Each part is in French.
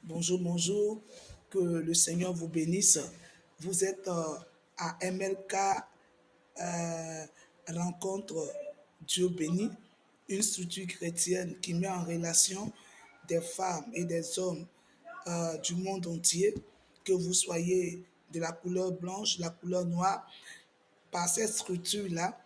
Bonjour, bonjour, que le Seigneur vous bénisse. Vous êtes à MLK euh, Rencontre Dieu béni, une structure chrétienne qui met en relation des femmes et des hommes du monde entier, que vous soyez de la couleur blanche, la couleur noire. Par cette structure-là,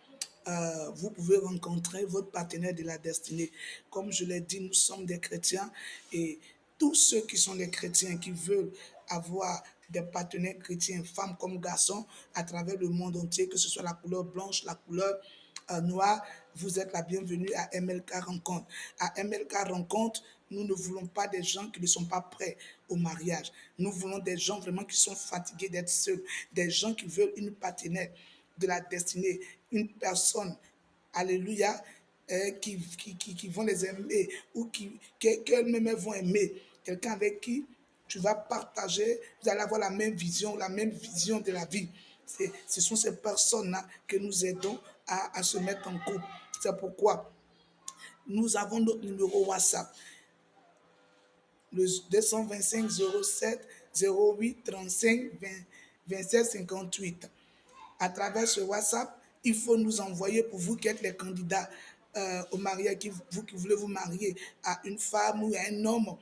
vous pouvez rencontrer votre partenaire de la destinée. Comme je l'ai dit, nous sommes des chrétiens et tous ceux qui sont des chrétiens, qui veulent avoir des partenaires chrétiens, femmes comme garçons, à travers le monde entier, que ce soit la couleur blanche, la couleur noire, vous êtes la bienvenue à MLK Rencontre. À MLK Rencontre, nous ne voulons pas des gens qui ne sont pas prêts au mariage. Nous voulons des gens vraiment qui sont fatigués d'être seuls, des gens qui veulent une partenaire de la destinée, une personne, alléluia, qui vont les aimer ou qu'elles-mêmes vont aimer. Quelqu'un avec qui tu vas partager, vous allez avoir la même vision de la vie. Ce sont ces personnes-là que nous aidons à se mettre en couple. C'est pourquoi nous avons notre numéro WhatsApp, le 225 07 08 35 20, 27 58. À travers ce WhatsApp, il faut nous envoyer, pour vous qui êtes les candidats au mariage, vous qui voulez vous marier à une femme ou à un homme,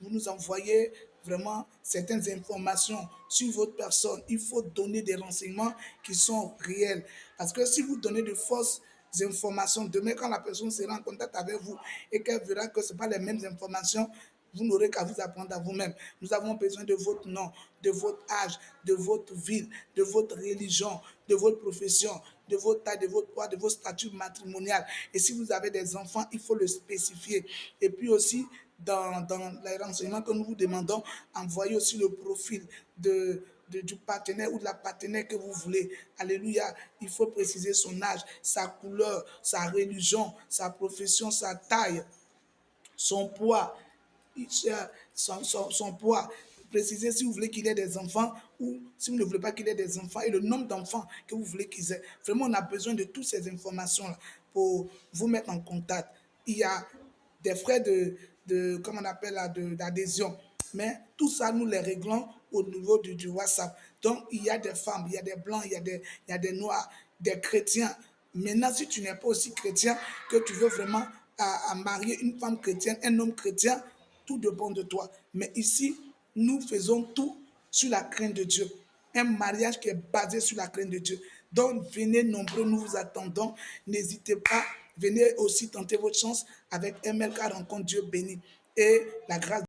vous nous envoyez vraiment certaines informations sur votre personne. Il faut donner des renseignements qui sont réels. Parce que si vous donnez de fausses informations, demain quand la personne sera en contact avec vous et qu'elle verra que ce ne sont pas les mêmes informations, vous n'aurez qu'à vous apprendre à vous-même. Nous avons besoin de votre nom, de votre âge, de votre ville, de votre religion, de votre profession, de votre taille, de votre poids, de votre statut matrimonial. Et si vous avez des enfants, il faut le spécifier. Et puis aussi, dans les renseignements que nous vous demandons, envoyez aussi le profil du partenaire ou de la partenaire que vous voulez. Alléluia. Il faut préciser son âge, sa couleur, sa religion, sa profession, sa taille, son poids, son poids. Précisez si vous voulez qu'il ait des enfants ou si vous ne voulez pas qu'il ait des enfants et le nombre d'enfants que vous voulez qu'ils aient. Vraiment, on a besoin de toutes ces informations-là pour vous mettre en contact. Il y a des frais comment on appelle là, d'adhésion. Mais tout ça, nous les réglons au niveau du WhatsApp. Donc, il y a des femmes, il y a des blancs, il y a des noirs, des chrétiens. Maintenant, si tu n'es pas aussi chrétien, que tu veux vraiment à marier une femme chrétienne, un homme chrétien, tout dépend de toi. Mais ici, nous faisons tout sur la crainte de Dieu. Un mariage qui est basé sur la crainte de Dieu. Donc, venez nombreux, nous vous attendons. N'hésitez pas, venez aussi tenter votre chance avec MLK Rencontre Dieu béni. Et la grâce